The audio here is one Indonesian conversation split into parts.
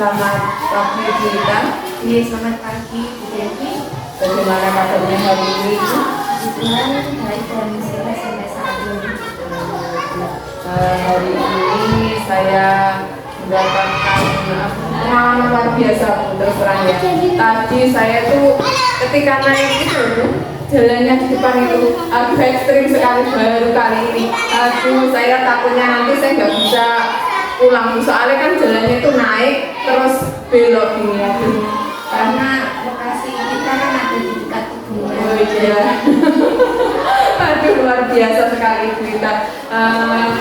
Selamat pagi kita. Iya, selamat pagi Bu Devi. Bagaimana kabarnya hari ini? Puji Tuhan, baik dan sehat sampai saat ini. Hari ini saya mendapatkan pengalaman luar biasa terus terang ya. Tadi saya tuh ketika naik itu jalannya di depan itu agak ekstrim sekali baru kali ini. Aduh, saya takutnya nanti saya nggak bisa pulang soalnya kan jalannya itu naik terus belok gini. Aduh. Karena lokasi kita kan ada di dekat pegunungan. Oh iya. Aduh, luar biasa sekali kita.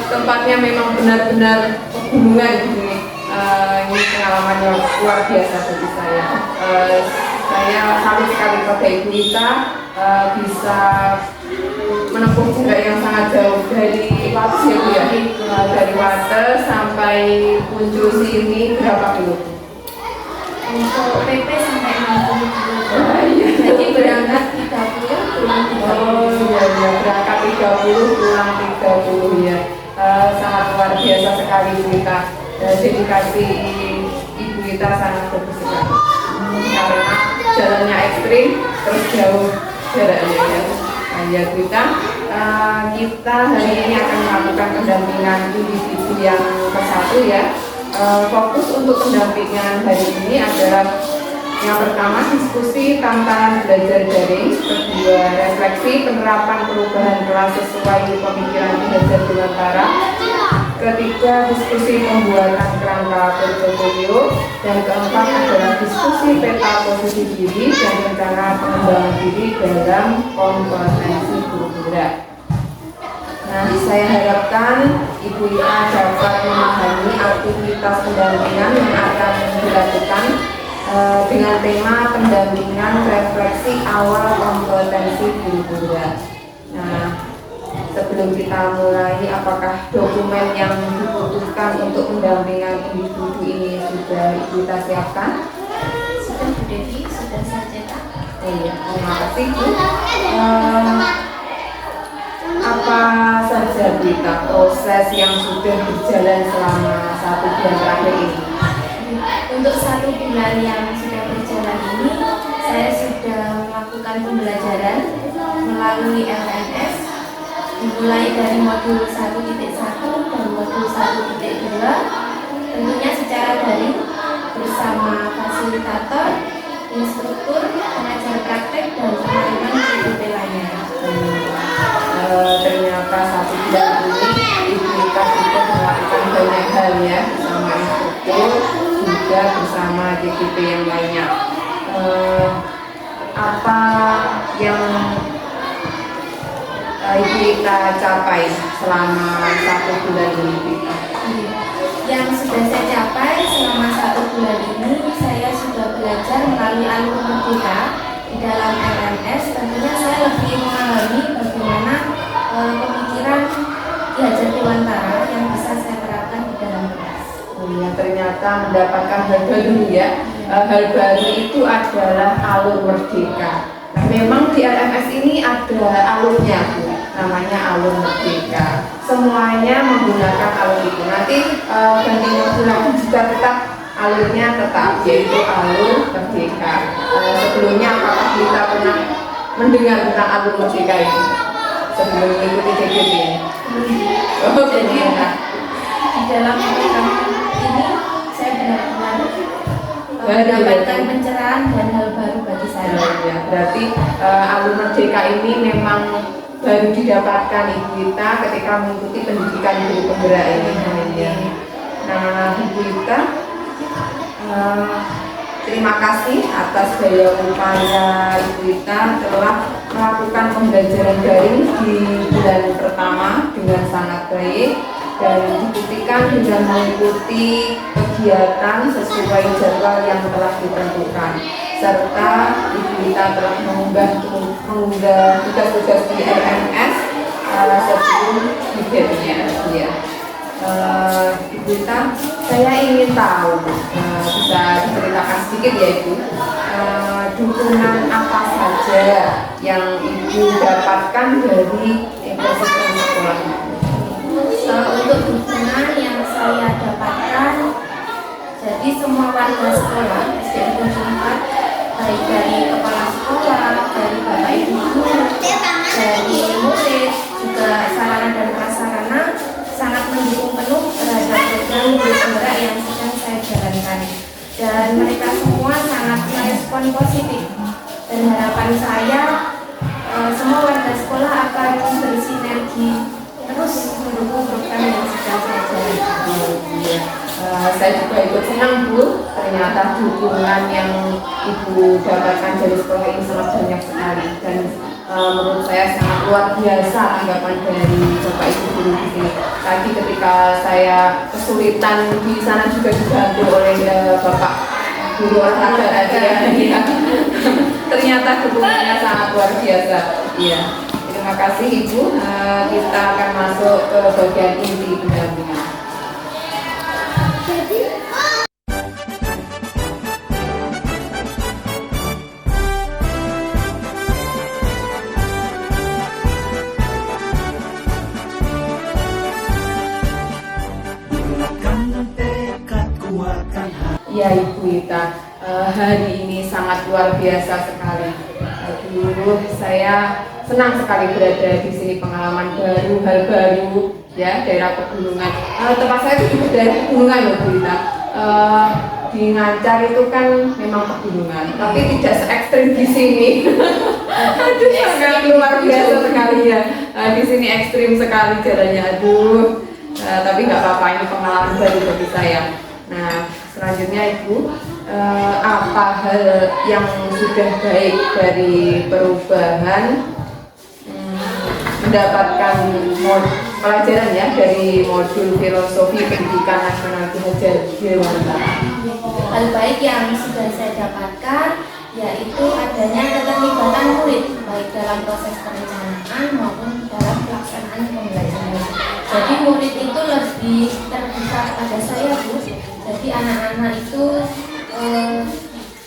Tempatnya memang benar-benar pegunungan gini. Ini pengalaman yang luar biasa bagi saya. Saya salut sekali pada Ibu Rita bisa menempuh jarak yang sangat jauh dari Wates ya Bu ya. Dari Wates sampai Puncul sini berapa kilo? Untuk PP sampai 60 km. Iya. Jadi berangkat 30, pulang 30. Oh iya, berangkat 30 pulang 30 ya. Sangat luar biasa sekali kita. Dedikasi Ibu kita sangat bagus sekali. Karena jalannya ekstrim terus jauh jaraknya ya. Ya kita hari ini akan melakukan pendampingan individu yang ke-1 ya. Fokus untuk pendampingan hari ini adalah yang pertama diskusi tantangan belajar daring, kedua refleksi penerapan perubahan kelas sesuai pemikiran belajar Dewantara, ketiga diskusi pembuatan kerangka portofolio, dan keempat adalah diskusi peta posisi diri dan rencana pengembangan diri dalam kompetensi guru penggerak. Nah, saya harapkan Ibu Rita dapat memahami aktivitas pendampingan yang akan dilakukan dengan tema pendampingan refleksi awal kompetensi guru penggerak. Nah, sebelum kita mulai, apakah dokumen yang dibutuhkan untuk pendampingan individu ini sudah Ibu Rita siapkan? Sudah Bu Devi, sudah saya cetak. Iya, terima kasih Bu. Apa saja berita proses yang sudah berjalan selama 1 bulan terakhir ini? Untuk 1 bulan yang sudah berjalan ini, saya sudah melakukan pembelajaran melalui LMS, dimulai dari modul 1.1 dan modul 1.2, tentunya secara daring bersama fasilitator, instruktur, pengajar praktek, dan teman-teman PPP lainnya. Ternyata 1 bulan ini Ibu Rita sudah melakukan banyak hal ya bersama instruktur juga bersama JGP yang lainnya. Apa yang Ibu Rita capai selama 1 bulan ini? Yang sudah saya capai selama 1 bulan ini, saya sudah belajar melalui alur merdeka di dalam LMS. Tentunya saya lebih memahami bagaimana pemikiran Ki Hajar Dewantara yang bisa saya terapkan di dalam kelas. Ya, ternyata mendapatkan hal baru ya. Hal baru itu adalah alur merdeka. Nah, memang di LMS ini ada alurnya Bu, namanya alur merdeka. Semuanya menggunakan alur itu. Nanti ganti modul lagi juga tetap alurnya tetap, yaitu alur merdeka. Sebelumnya apakah kita pernah mendengar tentang alur merdeka ini sebelum mengikuti JGP ini? Jadi di dalam program ini saya benar-benar mendapatkan pencerahan dan hal baru bagi saya. Ya, berarti alur merdeka ini memang baru didapatkan Ibu Rita ketika mengikuti pendidikan guru penggerak ini. Nah, Ibu Rita, terima kasih atas daya upaya Ibu Rita telah melakukan pembelajaran daring di bulan pertama dengan sangat baik dan dibuktikan dengan mengikuti kegiatan sesuai jadwal yang telah ditentukan, serta Ibu Rita telah mengunggah tugas-tugas di LMS sebelum hidupnya ya. Ibu Rita, saya ingin tahu, bisa diceritakan sedikit ya Ibu, dukungan apa saja yang Ibu dapatkan dari ekosistem sekolah? Untuk dukungan yang saya dapatkan, jadi semua warga respon positif. Dan harapan saya semua warga sekolah akan bersinergi terus mendukung program yang sedang saya jalankan. Saya juga ikut senang Bu, ternyata dukungan yang Ibu dapatkan dari sekolah ini sangat banyak sekali, dan menurut saya sangat luar biasa tanggapan dari Bapak Ibu guru di sini. Tadi ketika saya kesulitan di sana juga dibantu oleh Bapak guru olahraga tadi ya. Ternyata dukungannya sangat luar biasa. Iya. Terima kasih Ibu. Kita akan masuk ke bagian inti pendampingan. Ya Ibu Ita, hari ini sangat luar biasa sekali. Aduh, saya senang sekali berada di sini, pengalaman baru, hal baru, ya, daerah pegunungan. Tempat saya itu juga daerah pegunungan loh Bu Ita. Di Ngancar itu kan memang pegunungan, tapi tidak se ekstrim di sini. Aduh, sangat luar biasa sekali ya. Di sini ekstrim sekali jalannya. Aduh, tapi nggak apa-apa, ini pengalaman baru bagi saya. Nah, selanjutnya Ibu, apa hal yang sudah baik dari perubahan mendapatkan pelajaran ya dari modul filosofi pendidikan nasional Ki Hajar Dewantara? Hal baik yang sudah saya dapatkan yaitu adanya keterlibatan murid baik dalam proses perencanaan maupun dalam pelaksanaan pembelajaran. Jadi murid itu lebih terbuka kepada saya Bu. Jadi anak-anak itu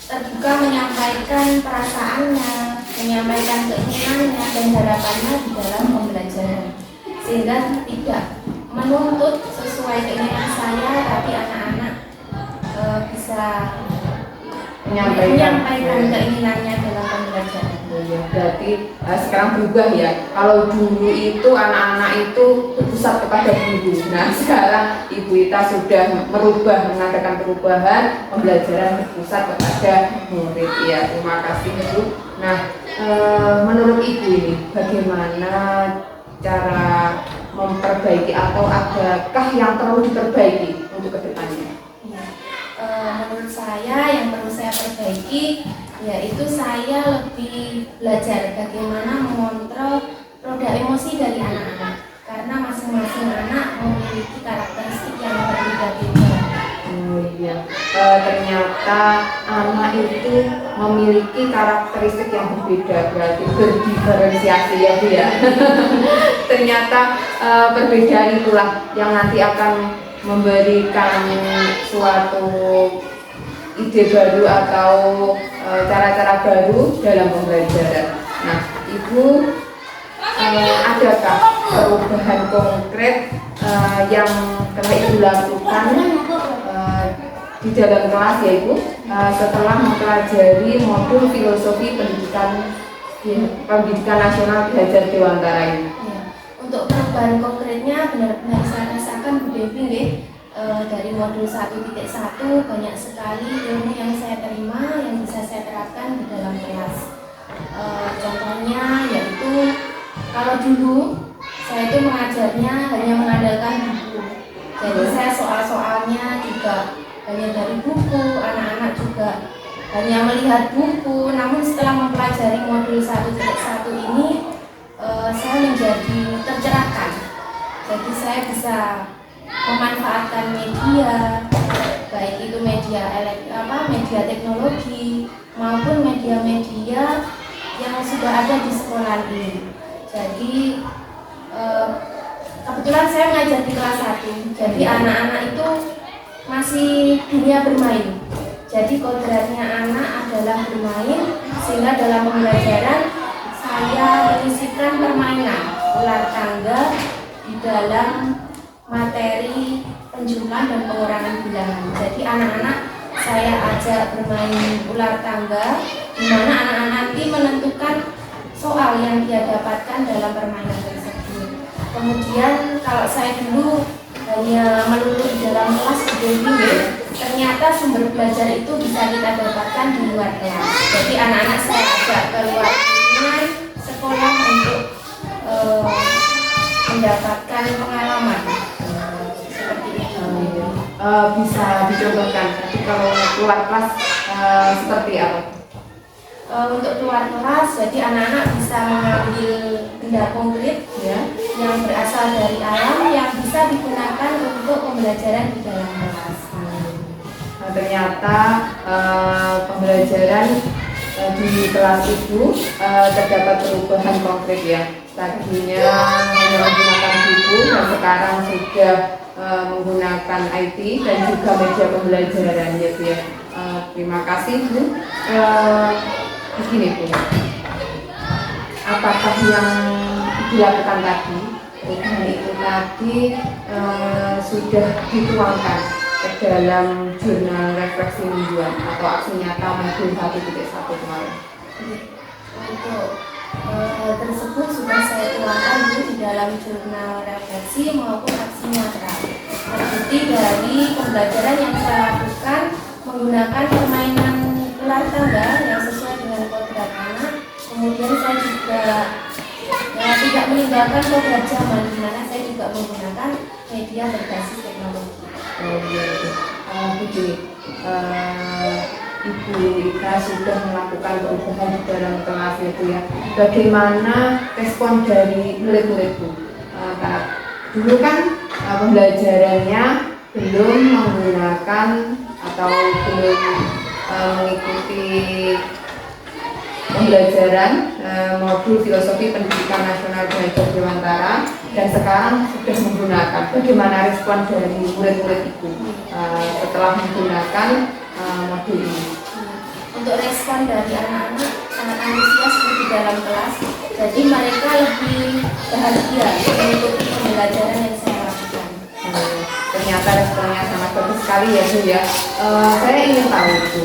terbuka menyampaikan perasaannya, menyampaikan keinginannya dan harapannya di dalam pembelajaran, sehingga tidak menuntut sesuai keinginan saya, tapi anak-anak bisa menyampaikan keinginannya dalam pembelajaran. Ya, berarti sekarang berubah ya. Kalau dulu itu anak-anak itu berpusat kepada guru. Nah, sekarang Ibu Ita sudah merubah, mengadakan perubahan, pembelajaran berpusat kepada murid. Ya, terima kasih Ibu. Nah, menurut Ibu ini bagaimana cara memperbaiki atau adakah yang perlu diperbaiki untuk kedepannya? Menurut saya yang perlu saya perbaiki yaitu saya lebih belajar bagaimana mengontrol roda emosi dari anak-anak, karena masing-masing anak memiliki karakteristik yang berbeda-beda. Oh iya, ternyata anak itu memiliki karakteristik yang berbeda, berarti berdiferensiasi ya Bu ya. Ternyata perbedaan itulah yang nanti akan memberikan suatu ide baru atau cara-cara baru dalam pembelajaran. Nah, Ibu, adakah perubahan konkret yang telah Ibu lakukan di dalam kelas ya Ibu setelah mempelajari modul filosofi pendidikan nasional Ki Hajar Dewantara ini? Untuk perubahan konkretnya benar-benar saya rasakan Bu Devi dari modul 1.1 banyak sekali ilmu yang saya terima yang bisa saya terapkan di dalam kelas. Contohnya yaitu kalau dulu saya itu mengajarnya hanya mengandalkan buku, jadi saya soal-soalnya juga hanya dari buku, anak-anak juga hanya melihat buku. Namun setelah mempelajari modul 1.1 ini saya menjadi tercerahkan. Jadi saya bisa memanfaatkan media, baik itu media media teknologi maupun media-media yang sudah ada di sekolah ini. Jadi kebetulan saya mengajar di kelas 1. Jadi anak-anak itu masih dunia bermain. Jadi kodratnya anak adalah bermain, sehingga dalam pembelajaran saya menyisipkan permainan ular tangga di dalam materi penjumlahan dan pengurangan bilangan. Jadi anak-anak saya ajak bermain ular tangga, di mana anak-anak nanti menentukan soal yang dia dapatkan dalam permainan tersebut. Kemudian kalau saya dulu hanya melulu di dalam kelas ternyata sumber belajar itu bisa kita dapatkan di luar kelas. Jadi anak-anak saya ajak keluar lingkungan sekolah untuk mendapatkan pengalaman seperti itu. Bisa dicontohkan, tapi kalau keluar kelas seperti apa? Untuk keluar kelas, jadi anak-anak bisa mengambil benda konkret Ya. yang berasal dari alam yang bisa digunakan untuk pembelajaran di dalam kelas. Nah, ternyata pembelajaran di kelas itu terdapat perubahan konkret ya. Tadinya hanya menggunakan buku dan sekarang sudah menggunakan IT dan juga media pembelajaran ya Bu ya. Terima kasih Bu. Begini Bu, apakah yang dilakukan tadi perubahan itu tadi sudah dituangkan ke dalam jurnal refleksi mingguan atau aksi nyata modul 1.1 kemarin? Untuk hal tersebut sudah saya tuangkan di dalam jurnal refleksi maupun aksi nyata. Terbukti dari pembelajaran yang saya lakukan menggunakan permainan ular tangga yang sesuai dengan kodrat anak. Kemudian saya juga tidak meninggalkan kodrat zaman, di mana saya juga menggunakan media berbasis teknologi. Oh iya itu. Begini, Ibu Ika sudah melakukan perubahan di dalam kelas itu ya. Bagaimana respon dari murid-murid Bu? Karena dulu kan pembelajarannya belum menggunakan atau belum mengikuti pembelajaran modul filosofi pendidikan nasional belajar dewantara dan sekarang sudah menggunakan. Bagaimana respon dari murid-murid Ibu setelah menggunakan modul ini? Untuk respon dari anak-anak sangat antusias di dalam kelas, jadi mereka lebih bahagia mengikuti pembelajaran yang saya lakukan. Ternyata responnya sangat bagus sekali ya Bu ya. Saya ingin tahu Bu,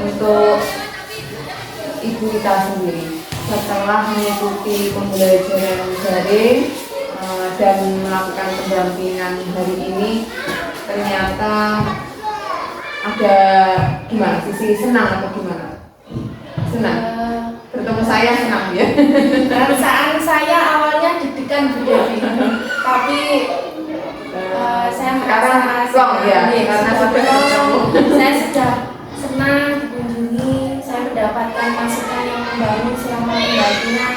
untuk Ibu Rita sendiri setelah mengikuti pembelajaran daring dan melakukan pendampingan hari ini, ternyata ada gimana, sisi senang atau gimana? Senang? Bertemu saya senang ya? Perasaan saya awalnya deg-degan Bu Devi, tapi saya sekarang merasa plong ya, karena sudah ketemu. Saya sudah senang dikunjungi, saya mendapatkan masukan yang membangun selama pendampingan.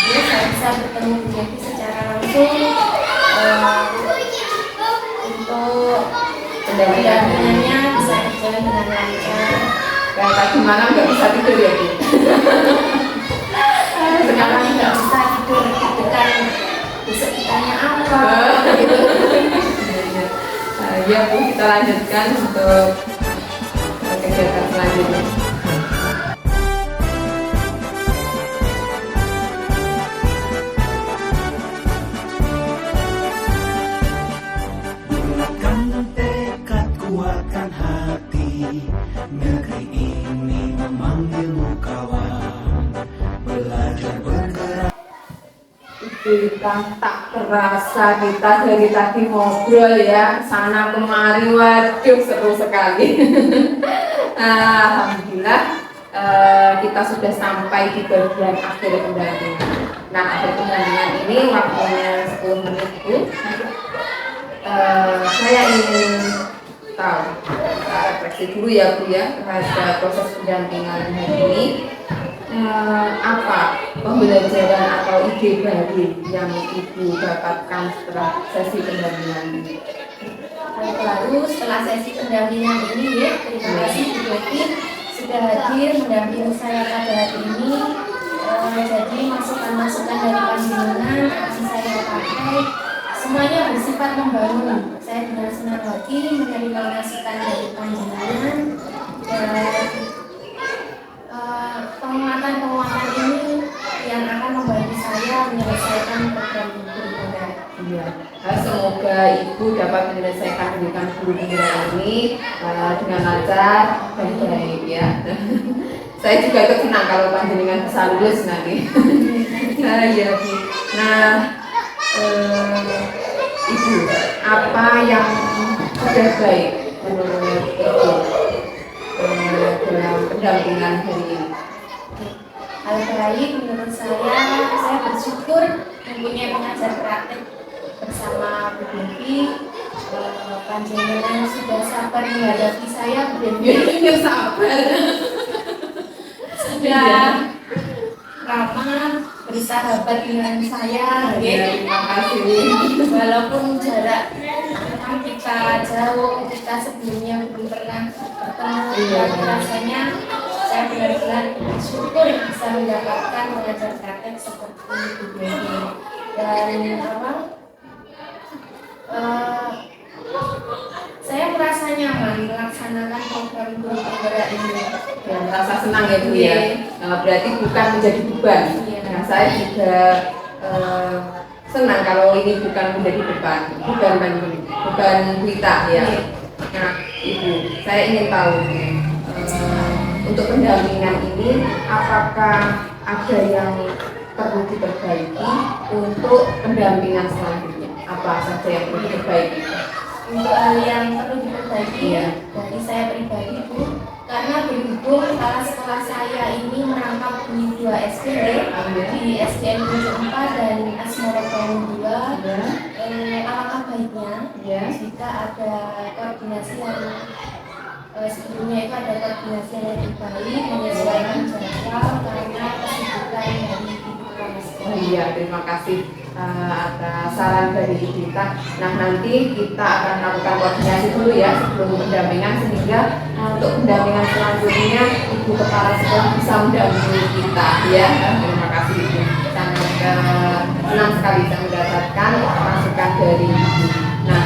Ya, saya bisa bertemu Bu Devi secara langsung untuk pendampingannya bisa berjalan dengan lancar. Kayak tadi malam nggak bisa tidur ya Bu? Sekarang nggak bisa tidur, deg-degan besok ditanya apa gitu. Ya Bu, kita lanjutkan untuk kegiatan selanjutnya. Bulatkan tekad, kuatkan hati, negeri ini memanggilmu kawan. Belajar bergerak. Kita tak terasa kita dari tadi ngobrol ya sana kemari, waduh seru sekali. Alhamdulillah kita sudah sampai di bagian akhir pendampingan. Nah, akhir pendampingan ini waktunya 10 menit Bu. Saya ingin tahu, refleksi dulu ya Bu ya terhadap proses pendampingan hari ini. Apa pembelajaran atau ide baru yang Ibu dapatkan setelah sesi pendampingan ini? Baru setelah sesi pendampingan ini ya, terima kasih Bu Devi sudah hadir mendampingi saya pada hari ini. Jadi masukan-masukan dari panjenengan akan saya pakai, semuanya bersifat membangun. Saya dengan senang hati menerima masukan dari panjenengan dan penguatan ini yang akan membantu saya menyelesaikan program guru penggerak. Iya, semoga Ibu dapat menyelesaikan pendidikan guru penggerak ini dengan lancar dan baik ya. Saya juga ikut senang kalau panjenengan bisa lulus nanti. Iya Bu. Nah, Ibu, apa yang sudah baik menurut Ibu dalam pendampingan hari ini? Hal baik menurut saya bersyukur mempunyai pengajar praktek bersama Bu Devi. Panjenengan sudah sabar menghadapi saya, Bu Devi. Ya sabar. Sudah ramah, bersahabat dengan saya. Ya, terima kasih. Walaupun jarak kita jauh, kita sebelumnya belum pernah bertemu, Iya. tapi rasanya saya benar-benar bersyukur bisa mendapatkan pengajar praktek seperti Bu Devi. Dan saya merasa nyaman melaksanakan program guru penggerak ini. Ya, merasa senang ya Bu ya. Berarti bukan menjadi beban. Iya. Nah, saya juga senang kalau ini bukan menjadi beban kita ya. Iya. Nah, Ibu, saya ingin tahu untuk pendampingan ini apakah ada yang perlu diperbaiki untuk pendampingan selanjutnya? Apa saja yang perlu diperbaiki? Untuk hal yang perlu diperbaiki Iya. dari saya pribadi Bu, karena berhubung kepala sekolah saya ini merangkap di 2 SDN, di SDN Bojong 4 dan Asmoro Bangun 2. Ya. Alangkah baiknya Ya. jika ada koordinasi yang sebelumnya itu ada koordinasi yang lebih baik menyesuaikan jadwal karena kesibukan dari ibu kepala Oh sekolah. iya, terima kasih atas saran dari kita. Nah, nanti kita akan melakukan koordinasi dulu ya sebelum pendampingan sehingga untuk pendampingan selanjutnya Ibu Kepala Sekolah bisa mendampingi kita ya. Terima kasih Ibu. Sangat senang sekali saya mendapatkan masukan dari Ibu. Nah,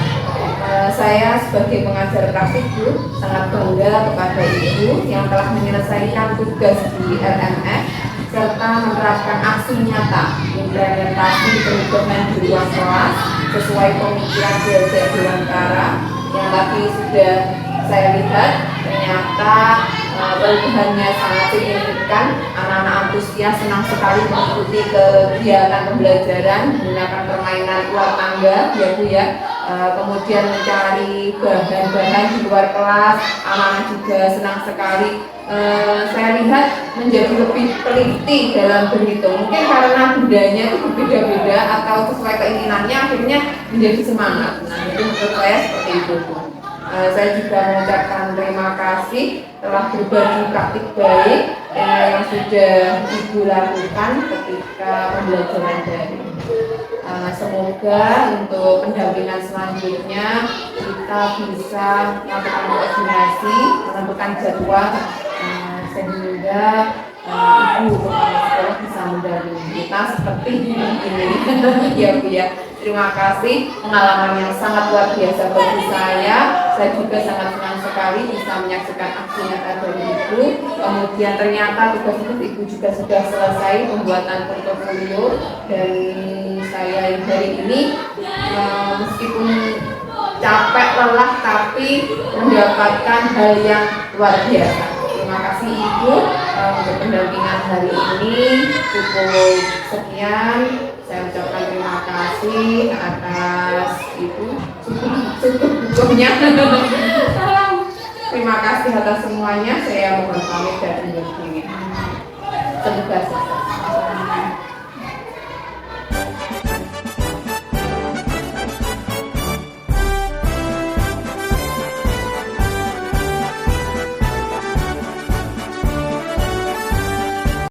saya sebagai pengajar praktik Bu sangat bangga kepada Ibu yang telah menyelesaikan tugas di RMF serta menerapkan aksi nyata implementasi perubahan di ruang kelas sesuai pemikiran belajar Dewantara yang tadi sudah saya lihat. Ternyata perubahannya sangat signifikan. Anak-anak antusias senang sekali mengikuti kegiatan pembelajaran menggunakan permainan luar tangga ya Bu ya. Kemudian mencari bahan-bahan di luar kelas, anak-anak juga senang sekali. Saya lihat menjadi lebih teliti dalam berhitung. Mungkin karena budayanya itu berbeda-beda atau sesuai keinginannya akhirnya menjadi semangat. Nah, itu menurut saya seperti itu. Saya juga mengucapkan terima kasih telah berbagi praktik baik yang sudah Ibu lakukan ketika pembelajaran daring. Semoga untuk pendampingan selanjutnya kita bisa melakukan koordinasi, menentukan jadwal sehingga Ibu Kepala Sekolah bisa mendampingi kita seperti ini. Ya Bu ya. Terima kasih, pengalaman yang sangat luar biasa bagi saya. Saya juga sangat senang sekali bisa menyaksikan aksi nyata dari Ibu. Kemudian ternyata tugas Ibu juga sudah selesai pembuatan portofolio dan saya hari ini meskipun capek lelah tapi mendapatkan hal yang luar biasa. Terima kasih Ibu untuk pendampingan hari ini. Cukup sekian. Saya ucapkan terima kasih atas Ibu cukupnya. Terima kasih atas semuanya. Saya mohon pamit dan undur diri. Semoga sukses.